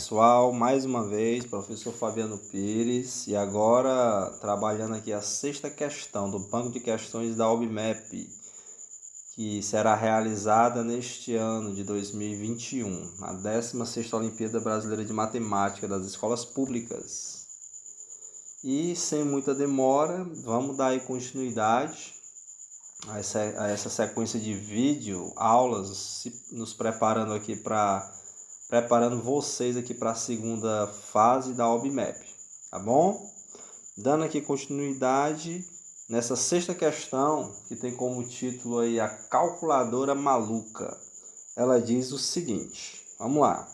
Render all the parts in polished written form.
pessoal, mais uma vez, professor Fabiano Pires, e agora trabalhando aqui a sexta questão do banco de questões da OBMEP, que será realizada neste ano de 2021, a 16ª Olimpíada Brasileira de Matemática das Escolas Públicas. E sem muita demora, vamos dar aí continuidade a essa sequência de vídeo, aulas, nos preparando aqui preparando vocês aqui para a segunda fase da OBMEP, tá bom? Dando aqui continuidade nessa sexta questão, que tem como título aí a calculadora maluca. Ela diz o seguinte, vamos lá.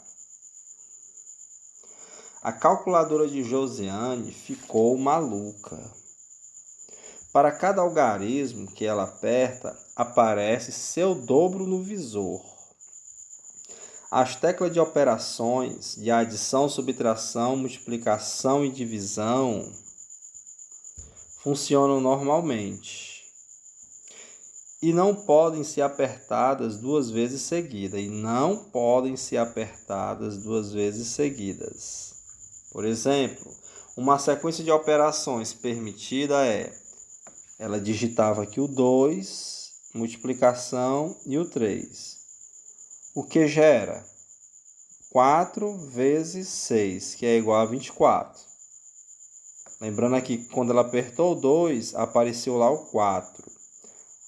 A calculadora de Josiane ficou maluca. Para cada algarismo que ela aperta, aparece seu dobro no visor. As teclas de operações de adição, subtração, multiplicação e divisão funcionam normalmente e não podem ser apertadas duas vezes seguidas. Por exemplo, uma sequência de operações permitida ela digitava aqui o 2, multiplicação e o 3. O que gera 4 vezes 6, que é igual a 24. Lembrando aqui que quando ela apertou o 2, apareceu lá o 4.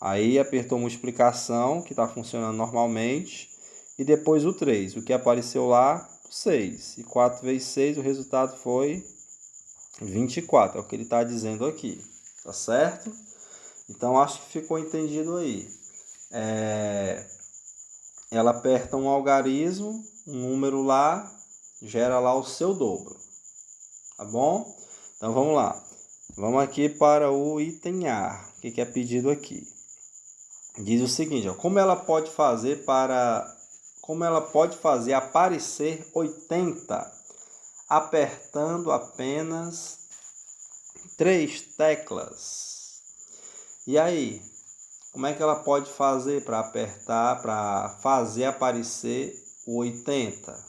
Aí apertou multiplicação, que está funcionando normalmente, e depois o 3. O que apareceu lá? O 6. E 4 vezes 6, o resultado foi 24. É o que ele está dizendo aqui. Tá certo? Então, acho que ficou entendido aí. Ela aperta um algarismo, um número lá, gera lá o seu dobro. Tá bom? Então, vamos lá. Vamos aqui para o item A. O que é pedido aqui? Diz o seguinte, ó, como ela pode fazer aparecer 80 apertando apenas 3 teclas? E aí, como é que ela pode fazer para fazer aparecer o 80?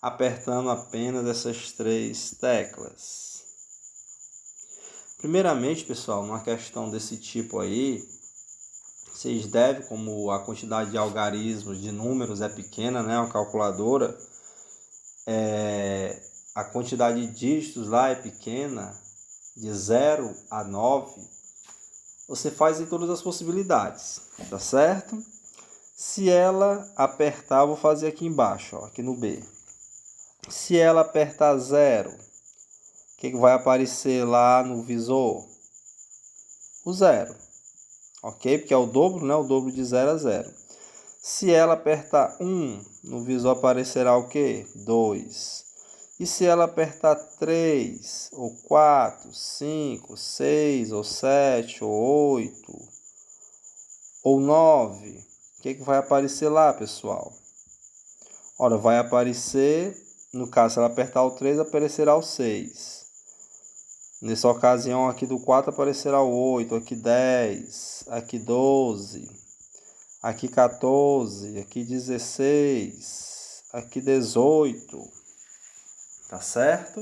Apertando apenas essas 3 teclas. Primeiramente, pessoal, numa questão desse tipo aí, vocês devem, como a quantidade de algarismos, de números é pequena, né? Uma calculadora, a quantidade de dígitos lá é pequena, de 0 a 9, você faz em todas as possibilidades, tá certo? Se ela apertar, vou fazer aqui embaixo, ó, aqui no B. Se ela apertar 0, o que vai aparecer lá no visor? O 0, ok? Porque é o dobro, né? O dobro de 0 a 0. Se ela apertar 1, no visor aparecerá o quê? 2. E se ela apertar 3, ou 4, 5, 6, ou 7, ou 8, ou 9, o que vai aparecer lá, pessoal? Ora, vai aparecer, no caso, se ela apertar o 3, aparecerá o 6. Nessa ocasião, aqui do 4 aparecerá o 8, aqui 10, aqui 12, aqui 14, aqui 16, aqui 18. Tá certo?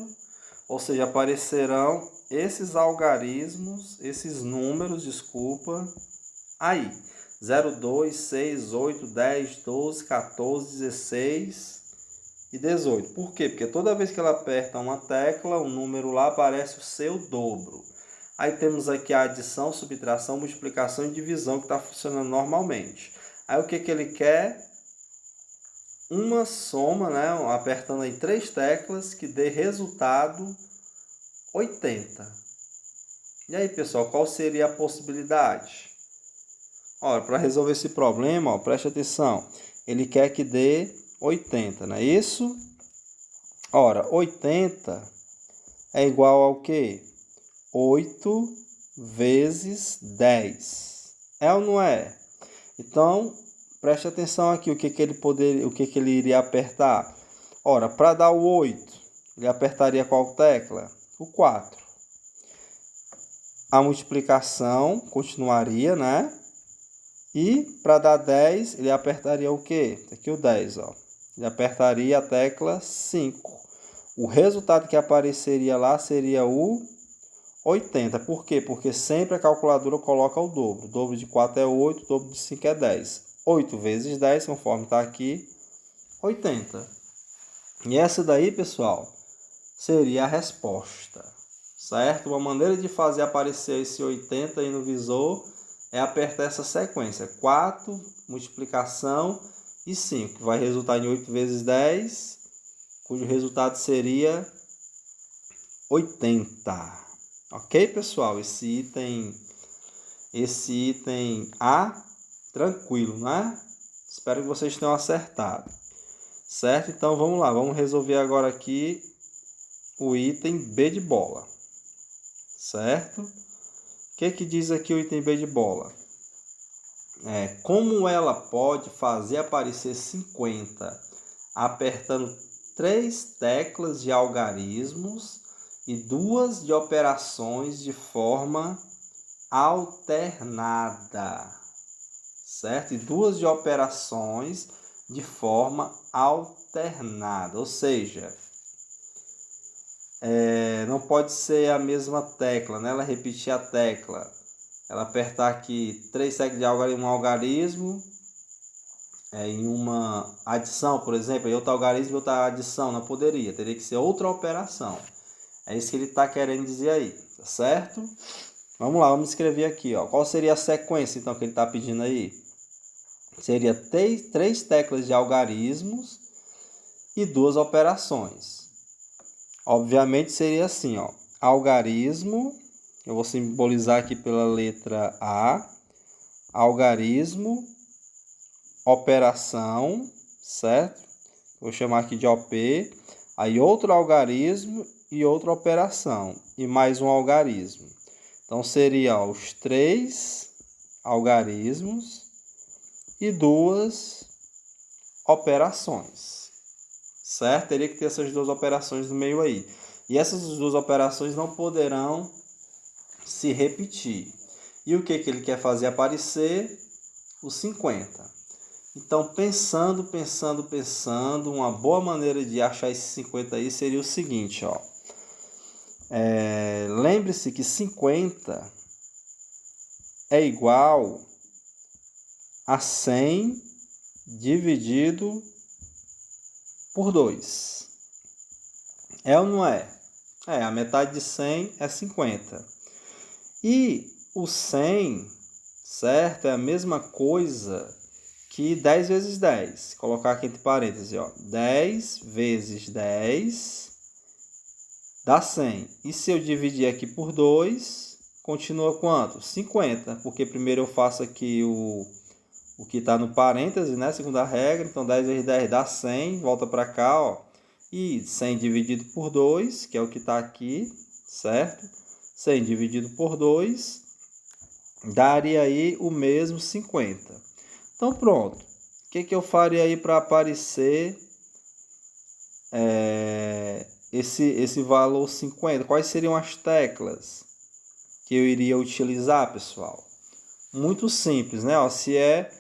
Ou seja, aparecerão esses algarismos, esses números, aí. 0, 2, 6, 8, 10, 12, 14, 16 e 18. Por quê? Porque toda vez que ela aperta uma tecla, um número lá aparece o seu dobro. Aí temos aqui a adição, subtração, multiplicação e divisão que está funcionando normalmente. Aí o que ele quer? Uma soma, né? Apertando aí 3 teclas que dê resultado 80. E aí, pessoal, qual seria a possibilidade? Ora, para resolver esse problema, ó, preste atenção. Ele quer que dê 80, não é isso? Ora, 80 é igual ao quê? 8 vezes 10. É ou não é? Então, preste atenção aqui, o que ele iria apertar. Ora, para dar o 8, ele apertaria qual tecla? O 4. A multiplicação continuaria, né? E para dar 10, ele apertaria o quê? Aqui o 10, ó. Ele apertaria a tecla 5. O resultado que apareceria lá seria o 80. Por quê? Porque sempre a calculadora coloca o dobro. O dobro de 4 é 8, o dobro de 5 é 10. 8 vezes 10, conforme está aqui, 80. E essa daí, pessoal, seria a resposta, certo? Uma maneira de fazer aparecer esse 80 aí no visor é apertar essa sequência. 4, multiplicação e 5. Vai resultar em 8 vezes 10, cujo resultado seria 80. Ok, pessoal? Esse item A, tranquilo, né? Espero que vocês tenham acertado. Certo? Então, vamos lá. Vamos resolver agora aqui o item B de bola. Certo? O que diz aqui o item B de bola? Como ela pode fazer aparecer 50 apertando 3 teclas de algarismos e 2 de operações de forma alternada, certo? E 2 de operações de forma alternada, ou seja, não pode ser a mesma tecla, né? Ela repetir a tecla, ela apertar aqui 3 teclas de algarismo, um algarismo, em uma adição, por exemplo, em outro algarismo e outra adição, não poderia, teria que ser outra operação. É isso que ele está querendo dizer aí, tá certo? Vamos lá, vamos escrever aqui, ó. Qual seria a sequência, então, que ele está pedindo aí? Seria 3 teclas de algarismos e 2 operações. Obviamente, seria assim, ó. Algarismo, eu vou simbolizar aqui pela letra A. Algarismo, operação, certo? Vou chamar aqui de OP. Aí, outro algarismo e outra operação. E mais um algarismo. Então, seria os 3 algarismos e 2 operações, certo? Teria que ter essas 2 operações no meio aí. E essas 2 operações não poderão se repetir. E o que ele quer fazer aparecer? Os 50. Então, pensando, uma boa maneira de achar esses 50 aí seria o seguinte, ó. Lembre-se que 50 é igual a 100 dividido por 2. É ou não é? A metade de 100 é 50. E o 100, certo? É a mesma coisa que 10 vezes 10. Vou colocar aqui entre parênteses, ó. 10 vezes 10 dá 100. E se eu dividir aqui por 2, continua quanto? 50. Porque primeiro eu faço aqui o que está no parêntese, né? Segunda regra. Então, 10 vezes 10 dá 100. Volta para cá, ó. E 100 dividido por 2, que é o que está aqui, certo? 100 dividido por 2, daria aí o mesmo 50. Então, pronto. O que eu faria aí para aparecer esse valor 50? Quais seriam as teclas que eu iria utilizar, pessoal? Muito simples, né? Ó, se é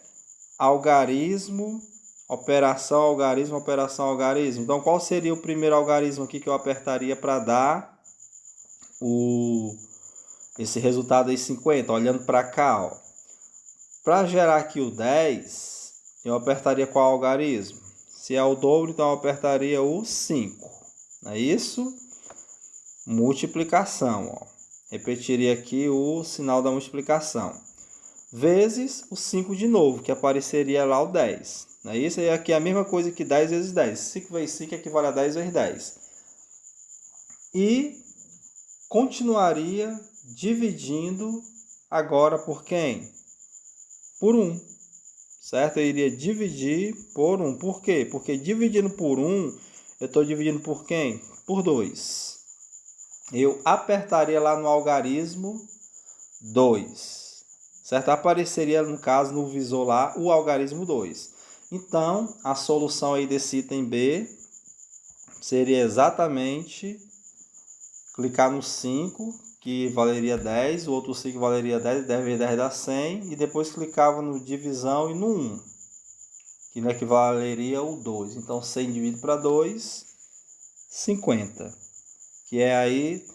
algarismo, operação, algarismo, operação, algarismo. Então, qual seria o primeiro algarismo aqui que eu apertaria para dar esse resultado aí 50? Olhando para cá, ó. Para gerar aqui o 10, eu apertaria qual algarismo? Se é o dobro, então eu apertaria o 5. Não é isso? Multiplicação, ó. Repetiria aqui o sinal da multiplicação. Vezes o 5 de novo, que apareceria lá o 10. Não é isso? E aqui é a mesma coisa que 10 vezes 10. 5 vezes 5 equivale a 10 vezes 10. E continuaria dividindo agora por quem? Por 1. Certo? Eu iria dividir por 1. Por quê? Porque dividindo por 1, eu estou dividindo por quem? Por 2. Eu apertaria lá no algarismo 2. Certo? Apareceria, no caso, no visor lá, o algarismo 2. Então, a solução aí desse item B seria exatamente clicar no 5, que valeria 10, o outro sim que valeria 10, 10 vezes 10 dá 100, e depois clicava no divisão e no 1, que não equivaleria o 2. Então 100 dividido para 2, 50, que é aí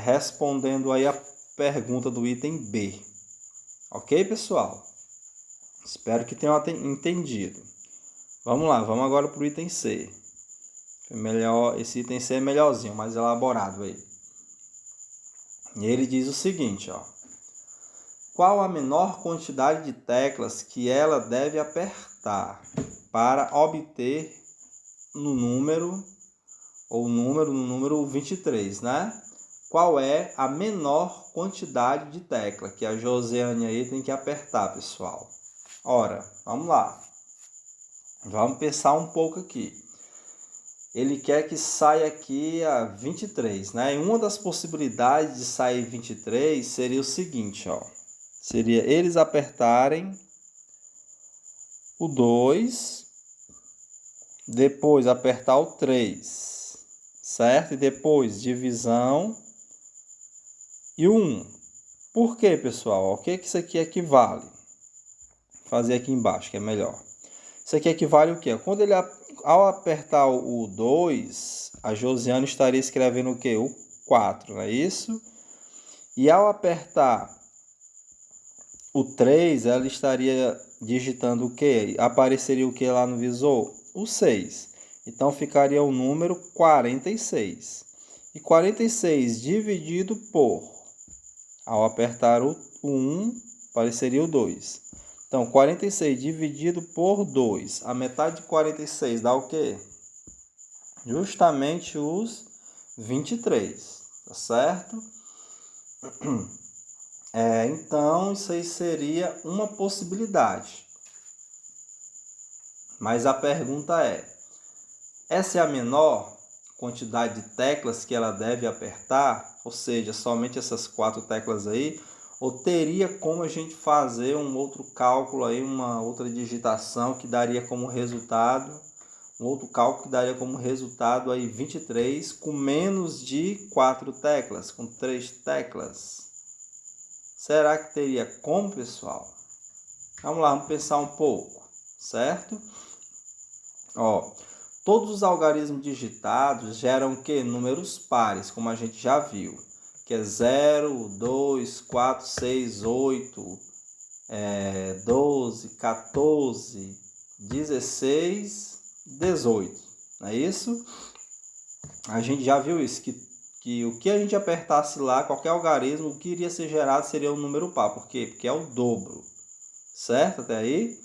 respondendo aí a pergunta do item B. Ok, pessoal? Espero que tenham entendido. Vamos lá, vamos agora para o item C. Esse item C é melhorzinho, mais elaborado aí. E ele diz o seguinte, ó. Qual a menor quantidade de teclas que ela deve apertar para obter no número 23, né? Qual é a menor quantidade de tecla que a Josiane aí tem que apertar, pessoal? Ora, vamos lá. Vamos pensar um pouco aqui. Ele quer que saia aqui a 23, né? E uma das possibilidades de sair 23 seria o seguinte, ó. Seria eles apertarem o 2, depois apertar o 3, certo? E depois divisão e o 1. Por quê, pessoal? O que isso aqui equivale? Vou fazer aqui embaixo, que é melhor. Isso aqui equivale o quê? Quando ele, ao apertar o 2, a Josiane estaria escrevendo o quê? O 4, não é isso? E ao apertar o 3, ela estaria digitando o quê? Apareceria o que lá no visor? O 6. Então, ficaria o número 46. E 46 dividido por, ao apertar o 1, apareceria o 2. Então, 46 dividido por 2. A metade de 46 dá o quê? Justamente os 23. Tá certo? Então, isso aí seria uma possibilidade. Mas a pergunta é, essa é a menor quantidade de teclas que ela deve apertar? Ou seja, somente essas 4 teclas aí? Ou teria como a gente fazer um outro cálculo aí, uma outra digitação que daria como resultado, um outro cálculo que daria como resultado aí 23 com menos de 4 teclas, com 3 teclas? Será que teria como, pessoal? Vamos lá, vamos pensar um pouco, certo? Ó, todos os algarismos digitados geram o quê? Números pares, como a gente já viu. Que é 0, 2, 4, 6, 8, 12, 14, 16, 18. Não é isso? A gente já viu isso, que o que a gente apertasse lá, qualquer algarismo, o que iria ser gerado seria um número par. Por quê? Porque é o dobro. Certo? Até aí?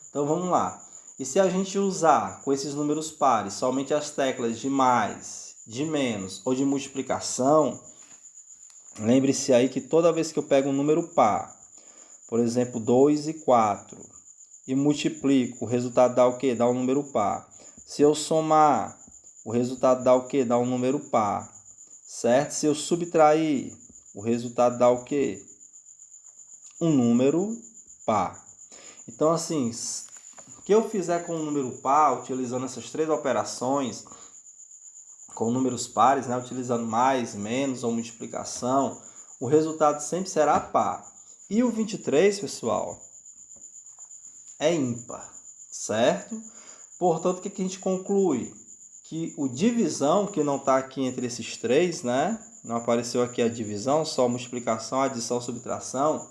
Então vamos lá. E se a gente usar com esses números pares somente as teclas de mais, de menos ou de multiplicação, lembre-se aí que toda vez que eu pego um número par, por exemplo, 2 e 4, e multiplico, o resultado dá o quê? Dá um número par. Se eu somar, o resultado dá o quê? Dá um número par. Certo? Se eu subtrair, o resultado dá o quê? Um número par. Então, assim, o que eu fizer com um número par, utilizando essas 3 operações, com números pares, né, utilizando mais, menos ou multiplicação, o resultado sempre será par. E o 23, pessoal, é ímpar, certo? Portanto, o que a gente conclui? Que o divisão, que não está aqui entre esses 3, né? Não apareceu aqui a divisão, só multiplicação, adição, subtração,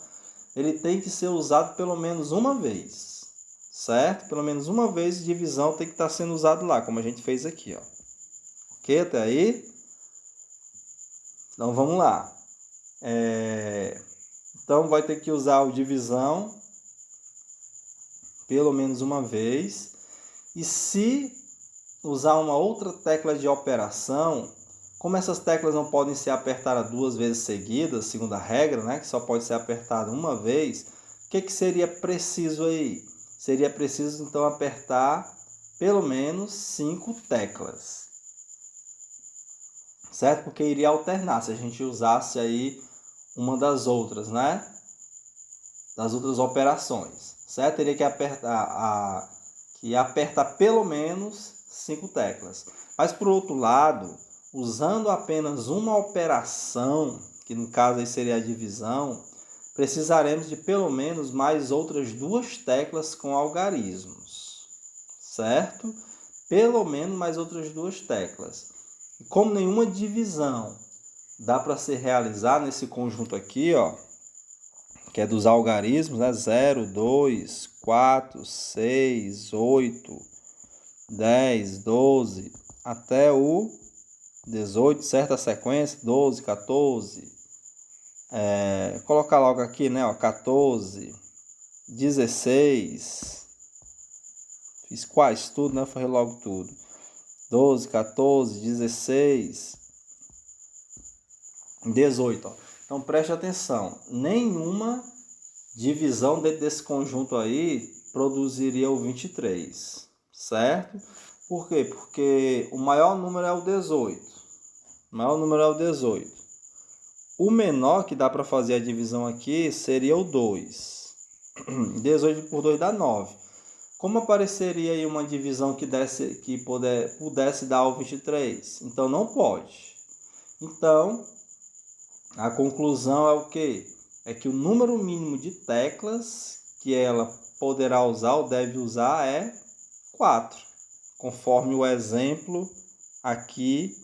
ele tem que ser usado pelo menos uma vez, certo? Pelo menos uma vez divisão tem que estar sendo usado lá, como a gente fez aqui, ó. Ok, até aí? Então, vamos lá. Então, vai ter que usar o divisão pelo menos uma vez. E se usar uma outra tecla de operação, como essas teclas não podem ser apertadas 2 vezes seguidas, segundo a regra, né, que só pode ser apertada uma vez, o que seria preciso aí? Seria preciso, então, apertar pelo menos 5 teclas. Certo? Porque iria alternar se a gente usasse aí uma das outras, né? Das outras operações. Certo? Teria que apertar pelo menos 5 teclas. Mas, por outro lado, usando apenas uma operação, que no caso aí seria a divisão, precisaremos de pelo menos mais outras 2 teclas com algarismos, certo? Pelo menos mais outras 2 teclas. E como nenhuma divisão dá para ser realizada nesse conjunto aqui, ó, que é dos algarismos, né? 0, 2, 4, 6, 8, 10, 12, até o 18, certa sequência, 12, 14, colocar logo aqui, né, ó, 14, 16, fiz quase tudo, né, falei logo tudo, 12, 14, 16, 18, ó. Então preste atenção, nenhuma divisão dentro desse conjunto aí produziria o 23, certo? Por quê? Porque o maior número é o 18. O maior número é o 18. O menor que dá para fazer a divisão aqui seria o 2. 18 por 2 dá 9. Como apareceria aí uma divisão que pudesse dar o 23? Então não pode. Então, a conclusão é o quê? É que o número mínimo de teclas que ela poderá usar ou deve usar é 4, conforme o exemplo aqui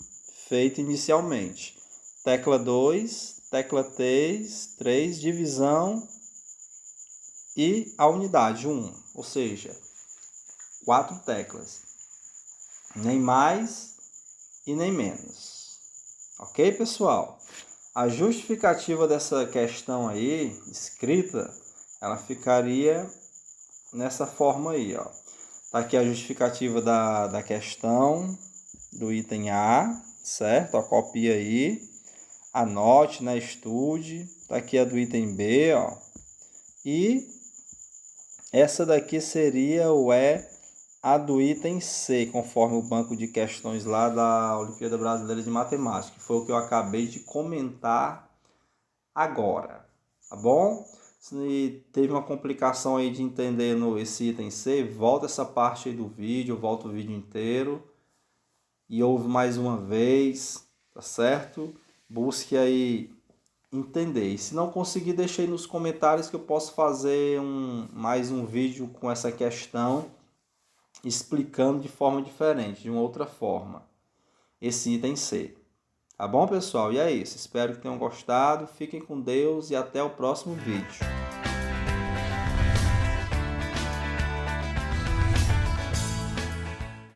feito inicialmente. Tecla 2, tecla 3, divisão e a unidade 1, ou seja, 4 teclas, nem mais e nem menos. Ok, pessoal? A justificativa dessa questão aí, escrita, ela ficaria nessa forma aí, ó. Tá aqui a justificativa da questão do item A, certo? Ó, copia aí, anote, né? Estude. Tá aqui a do item B, ó. E essa daqui seria a do item C, conforme o banco de questões lá da Olimpíada Brasileira de Matemática, que foi o que eu acabei de comentar agora, tá bom? Se teve uma complicação aí de entender esse item C, volta essa parte aí do vídeo, volta o vídeo inteiro e ouve mais uma vez, tá certo? Busque aí entender. E se não conseguir, deixe aí nos comentários que eu posso fazer mais um vídeo com essa questão, explicando de forma diferente, de uma outra forma, esse item C. Tá bom, pessoal? E é isso. Espero que tenham gostado. Fiquem com Deus e até o próximo vídeo.